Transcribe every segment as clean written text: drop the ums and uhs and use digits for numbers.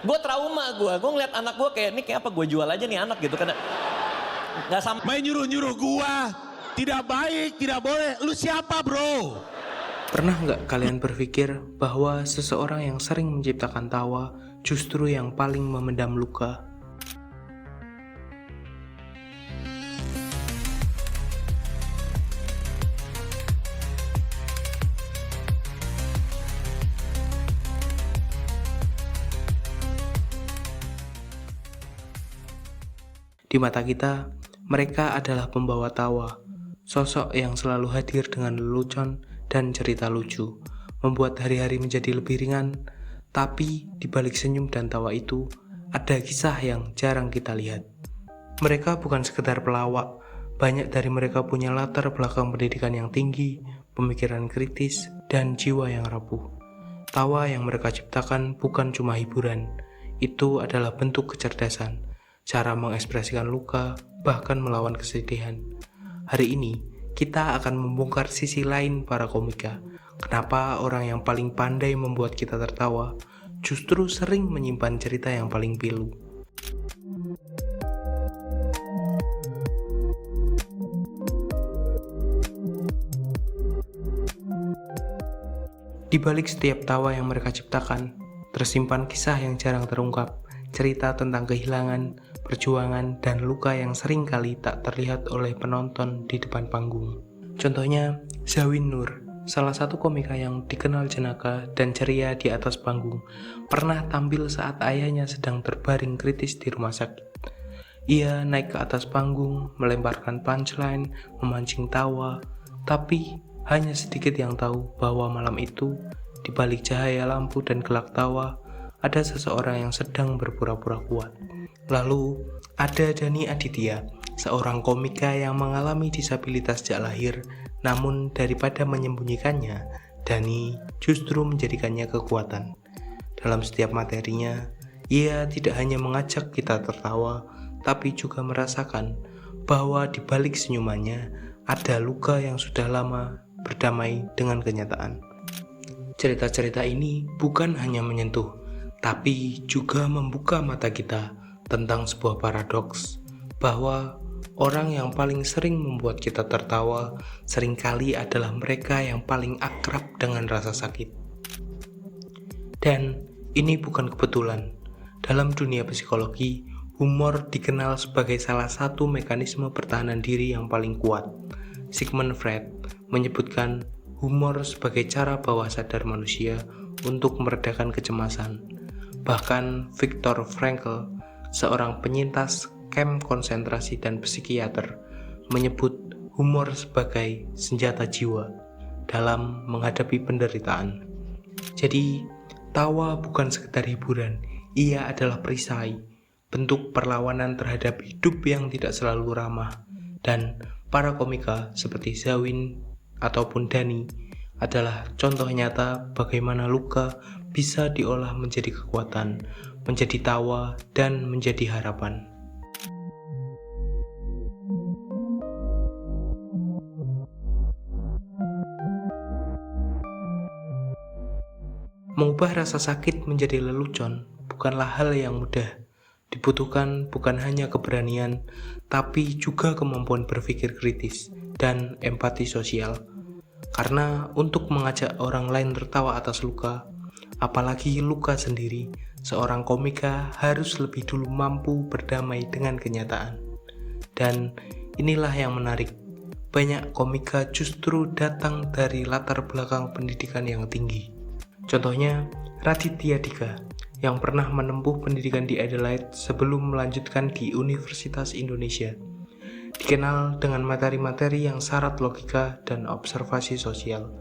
Gue trauma, gue ngeliat anak gue kayak ini kayak apa gue jual aja nih anak gitu karena nggak sama. Main nyuruh-nyuruh gua, tidak baik, tidak boleh. Lu siapa bro? Pernah nggak kalian berpikir bahwa seseorang yang sering menciptakan tawa justru yang paling memendam luka? Di mata kita, mereka adalah pembawa tawa, sosok yang selalu hadir dengan lelucon dan cerita lucu, membuat hari-hari menjadi lebih ringan. Tapi di balik senyum dan tawa itu, ada kisah yang jarang kita lihat. Mereka bukan sekedar pelawak, banyak dari mereka punya latar belakang pendidikan yang tinggi, pemikiran kritis, dan jiwa yang rapuh. Tawa yang mereka ciptakan bukan cuma hiburan, itu adalah bentuk kecerdasan, cara mengekspresikan luka, bahkan melawan kesedihan. Hari ini, kita akan membongkar sisi lain para komika. Kenapa orang yang paling pandai membuat kita tertawa, justru sering menyimpan cerita yang paling pilu. Di balik setiap tawa yang mereka ciptakan, tersimpan kisah yang jarang terungkap, cerita tentang kehilangan, perjuangan, dan luka yang sering kali tak terlihat oleh penonton di depan panggung. Contohnya, Zawin Nur, salah satu komika yang dikenal jenaka dan ceria di atas panggung, pernah tampil saat ayahnya sedang terbaring kritis di rumah sakit. Ia naik ke atas panggung, melemparkan punchline, memancing tawa, tapi hanya sedikit yang tahu bahwa malam itu, di balik cahaya lampu dan gelak tawa, ada seseorang yang sedang berpura-pura kuat. Lalu, ada Dani Aditya, seorang komika yang mengalami disabilitas sejak lahir, namun daripada menyembunyikannya, Dani justru menjadikannya kekuatan. Dalam setiap materinya, ia tidak hanya mengajak kita tertawa, tapi juga merasakan bahwa di balik senyumannya ada luka yang sudah lama berdamai dengan kenyataan. Cerita-cerita ini bukan hanya menyentuh, tapi juga membuka mata kita tentang sebuah paradoks bahwa orang yang paling sering membuat kita tertawa seringkali adalah mereka yang paling akrab dengan rasa sakit. Dan ini bukan kebetulan. Dalam dunia psikologi, humor dikenal sebagai salah satu mekanisme pertahanan diri yang paling kuat. Sigmund Freud menyebutkan humor sebagai cara bawah sadar manusia untuk meredakan kecemasan. Bahkan Viktor Frankl, seorang penyintas kamp konsentrasi dan psikiater, menyebut humor sebagai senjata jiwa dalam menghadapi penderitaan. Jadi, tawa bukan sekedar hiburan, ia adalah perisai, bentuk perlawanan terhadap hidup yang tidak selalu ramah. Dan para komika seperti Zawin ataupun Dani adalah contoh nyata bagaimana luka bisa diolah menjadi kekuatan, menjadi tawa, dan menjadi harapan. Mengubah rasa sakit menjadi lelucon bukanlah hal yang mudah. Dibutuhkan bukan hanya keberanian, tapi juga kemampuan berpikir kritis dan empati sosial. Karena untuk mengajak orang lain tertawa atas luka, apalagi luka sendiri, seorang komika harus lebih dulu mampu berdamai dengan kenyataan. Dan inilah yang menarik, banyak komika justru datang dari latar belakang pendidikan yang tinggi. Contohnya, Raditya Dika, yang pernah menempuh pendidikan di Adelaide sebelum melanjutkan di Universitas Indonesia. Dikenal dengan materi-materi yang syarat logika dan observasi sosial.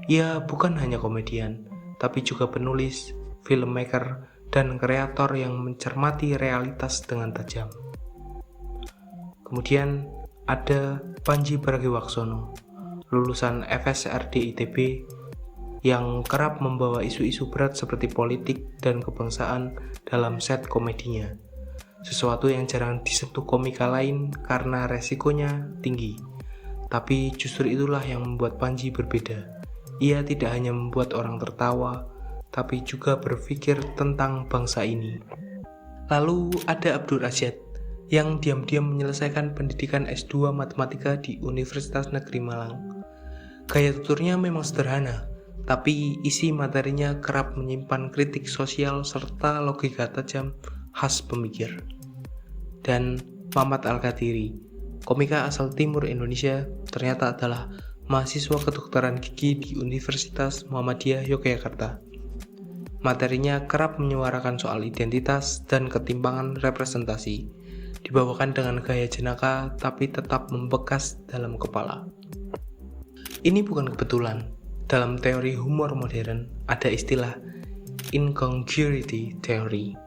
Ia bukan hanya komedian, tapi juga penulis, filmmaker, dan kreator yang mencermati realitas dengan tajam. Kemudian ada Pandji Pragiwaksono, lulusan FSRD ITB, yang kerap membawa isu-isu berat seperti politik dan kebangsaan dalam set komedinya. Sesuatu yang jarang disentuh komika lain karena resikonya tinggi. Tapi justru itulah yang membuat Pandji berbeda. Ia tidak hanya membuat orang tertawa, tapi juga berpikir tentang bangsa ini. Lalu ada Abdur Rasyad yang diam-diam menyelesaikan pendidikan S2 Matematika di Universitas Negeri Malang. Gaya tuturnya memang sederhana, tapi isi materinya kerap menyimpan kritik sosial serta logika tajam khas pemikir. Dan Mamat Al-Katiri, komika asal timur Indonesia, ternyata adalah mahasiswa kedokteran gigi di Universitas Muhammadiyah Yogyakarta. Materinya kerap menyuarakan soal identitas dan ketimpangan representasi, dibawakan dengan gaya jenaka tapi tetap membekas dalam kepala. Ini bukan kebetulan. Dalam teori humor modern ada istilah incongruity theory,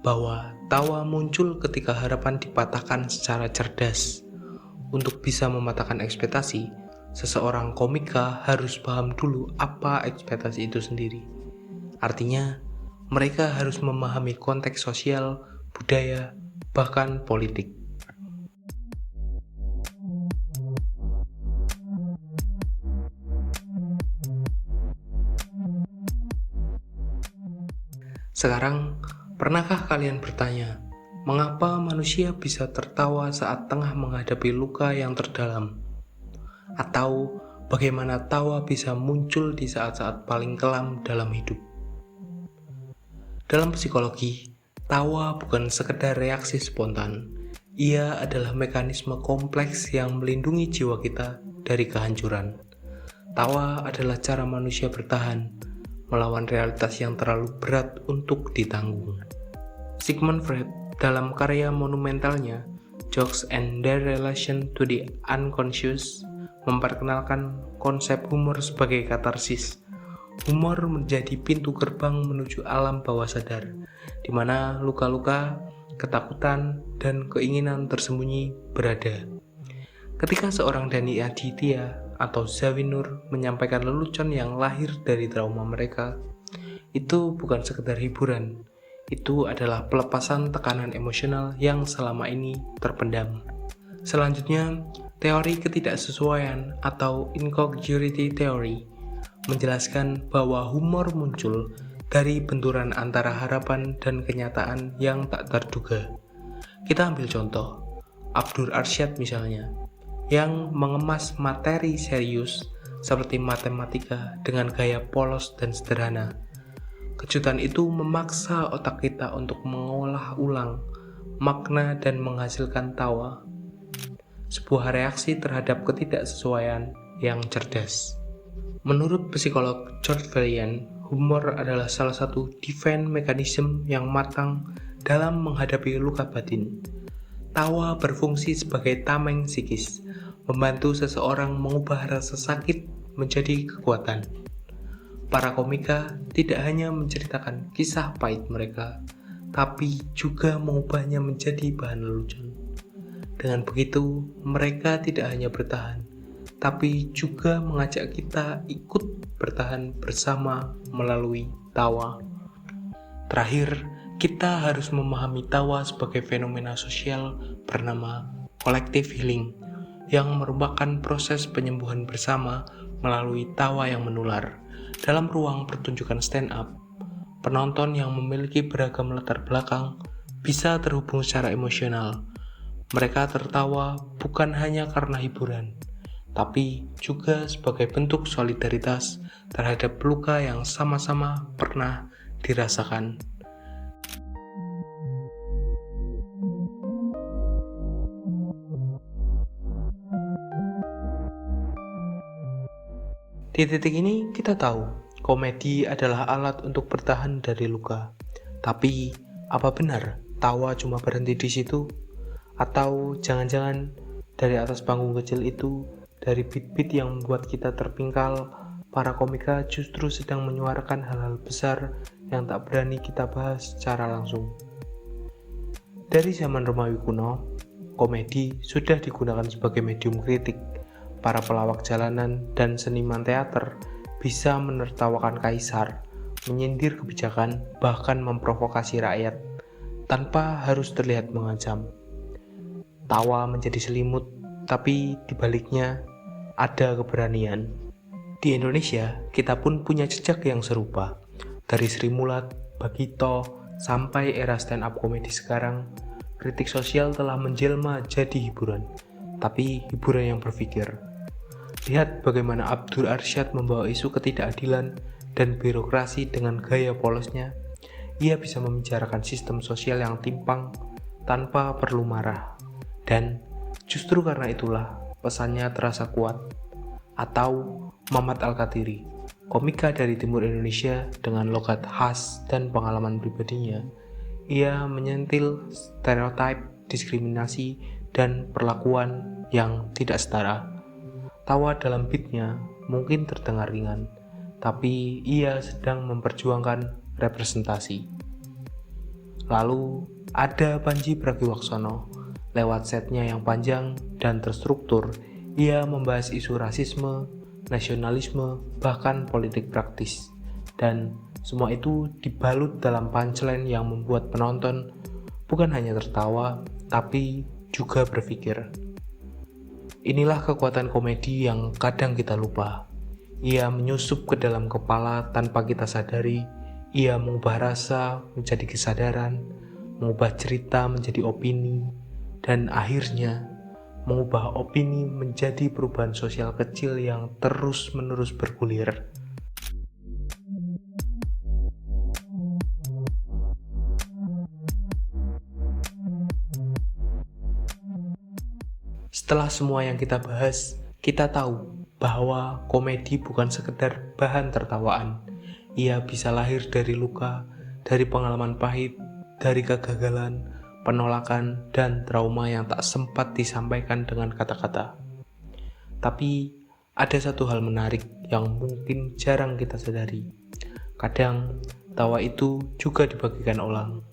bahwa tawa muncul ketika harapan dipatahkan secara cerdas. Untuk bisa mematahkan ekspektasi, seseorang komika harus paham dulu apa ekspektasi itu sendiri. Artinya, mereka harus memahami konteks sosial, budaya, bahkan politik. Sekarang, pernahkah kalian bertanya, mengapa manusia bisa tertawa saat tengah menghadapi luka yang terdalam? Atau bagaimana tawa bisa muncul di saat-saat paling kelam dalam hidup? Dalam psikologi, tawa bukan sekedar reaksi spontan. Ia adalah mekanisme kompleks yang melindungi jiwa kita dari kehancuran. Tawa adalah cara manusia bertahan melawan realitas yang terlalu berat untuk ditanggung. Sigmund Freud dalam karya monumentalnya Jokes and Their Relation to the Unconscious memperkenalkan konsep humor sebagai katarsis. Humor menjadi pintu gerbang menuju alam bawah sadar, di mana luka-luka, ketakutan, dan keinginan tersembunyi berada. Ketika seorang Dani Aditya atau Zawinur menyampaikan lelucon yang lahir dari trauma mereka, itu bukan sekedar hiburan, itu adalah pelepasan tekanan emosional yang selama ini terpendam. Selanjutnya, teori ketidaksesuaian atau incongruity theory menjelaskan bahwa humor muncul dari benturan antara harapan dan kenyataan yang tak terduga. Kita ambil contoh, Abdur Rasyad misalnya, yang mengemas materi serius seperti matematika dengan gaya polos dan sederhana. Kejutan itu memaksa otak kita untuk mengolah ulang makna dan menghasilkan tawa, sebuah reaksi terhadap ketidaksesuaian yang cerdas. Menurut psikolog George Vaillant, humor adalah salah satu defense mechanism yang matang dalam menghadapi luka batin. Tawa berfungsi sebagai tameng psikis, membantu seseorang mengubah rasa sakit menjadi kekuatan. Para komika tidak hanya menceritakan kisah pahit mereka, tapi juga mengubahnya menjadi bahan lelucon. Dengan begitu, mereka tidak hanya bertahan, tapi juga mengajak kita ikut bertahan bersama melalui tawa. Terakhir, kita harus memahami tawa sebagai fenomena sosial bernama collective healing, yang merupakan proses penyembuhan bersama melalui tawa yang menular. Dalam ruang pertunjukan stand-up, penonton yang memiliki beragam latar belakang bisa terhubung secara emosional. Mereka tertawa bukan hanya karena hiburan, tapi juga sebagai bentuk solidaritas terhadap luka yang sama-sama pernah dirasakan. Di titik ini kita tahu, komedi adalah alat untuk bertahan dari luka. Tapi, apa benar tawa cuma berhenti di situ? Atau jangan-jangan dari atas panggung kecil itu, dari beat-beat yang membuat kita terpingkal, para komika justru sedang menyuarakan hal-hal besar yang tak berani kita bahas secara langsung. Dari zaman Romawi kuno, komedi sudah digunakan sebagai medium kritik. Para pelawak jalanan dan seniman teater bisa menertawakan kaisar, menyindir kebijakan, bahkan memprovokasi rakyat tanpa harus terlihat mengancam. Tawa menjadi selimut, tapi dibaliknya ada keberanian. Di Indonesia, kita pun punya jejak yang serupa. Dari Sri Mulat, Bagito, sampai era stand-up komedi sekarang, kritik sosial telah menjelma jadi hiburan, tapi hiburan yang berpikir. Lihat bagaimana Abdul Arsyad membawa isu ketidakadilan dan birokrasi dengan gaya polosnya. Ia bisa membicarakan sistem sosial yang timpang tanpa perlu marah. Dan justru karena itulah pesannya terasa kuat. Atau Mamat Al-Katiri, komika dari timur Indonesia dengan logat khas dan pengalaman pribadinya. Ia menyentil stereotip, diskriminasi, dan perlakuan yang tidak setara. Tawa dalam beatnya mungkin terdengar ringan, tapi ia sedang memperjuangkan representasi. Lalu ada Panji Pragiwaksono. Lewat setnya yang panjang dan terstruktur, ia membahas isu rasisme, nasionalisme, bahkan politik praktis. Dan semua itu dibalut dalam punchline yang membuat penonton bukan hanya tertawa, tapi juga berpikir. Inilah kekuatan komedi yang kadang kita lupa. Ia menyusup ke dalam kepala tanpa kita sadari. Ia mengubah rasa menjadi kesadaran, mengubah cerita menjadi opini, dan akhirnya mengubah opini menjadi perubahan sosial kecil yang terus-menerus bergulir. Setelah semua yang kita bahas, kita tahu bahwa komedi bukan sekedar bahan tertawaan. Ia bisa lahir dari luka, dari pengalaman pahit, dari kegagalan, penolakan, dan trauma yang tak sempat disampaikan dengan kata-kata. Tapi ada satu hal menarik yang mungkin jarang kita sadari. Kadang tawa itu juga dibagikan orang.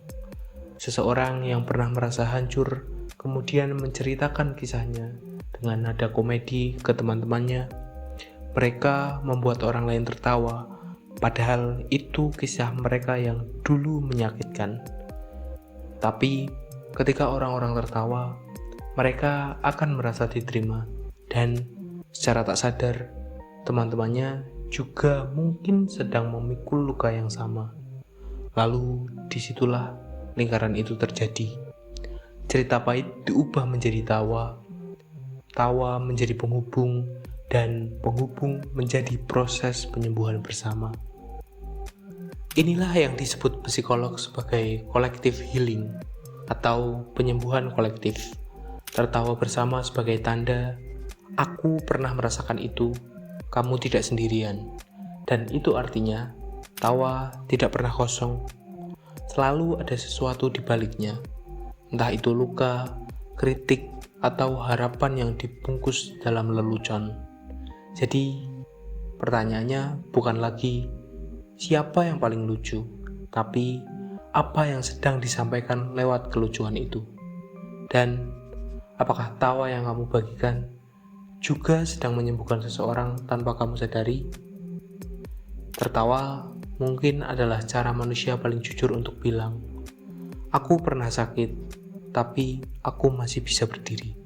Seseorang yang pernah merasa hancur kemudian menceritakan kisahnya dengan nada komedi ke teman-temannya. Mereka membuat orang lain tertawa, padahal itu kisah mereka yang dulu menyakitkan. Tapi ketika orang-orang tertawa, mereka akan merasa diterima, dan secara tak sadar, teman-temannya juga mungkin sedang memikul luka yang sama. Lalu disitulah lingkaran itu terjadi. Cerita pahit diubah menjadi tawa, tawa menjadi penghubung, dan penghubung menjadi proses penyembuhan bersama. Inilah yang disebut psikolog sebagai collective healing atau penyembuhan kolektif. Tertawa bersama sebagai tanda, aku pernah merasakan itu, kamu tidak sendirian. Dan itu artinya, tawa tidak pernah kosong. Selalu ada sesuatu di baliknya. Entah itu luka, kritik, atau harapan yang dibungkus dalam lelucon. Jadi, pertanyaannya bukan lagi siapa yang paling lucu, tapi apa yang sedang disampaikan lewat kelucuan itu. Dan apakah tawa yang kamu bagikan juga sedang menyembuhkan seseorang tanpa kamu sadari? Tertawa mungkin adalah cara manusia paling jujur untuk bilang, aku pernah sakit, tapi aku masih bisa berdiri.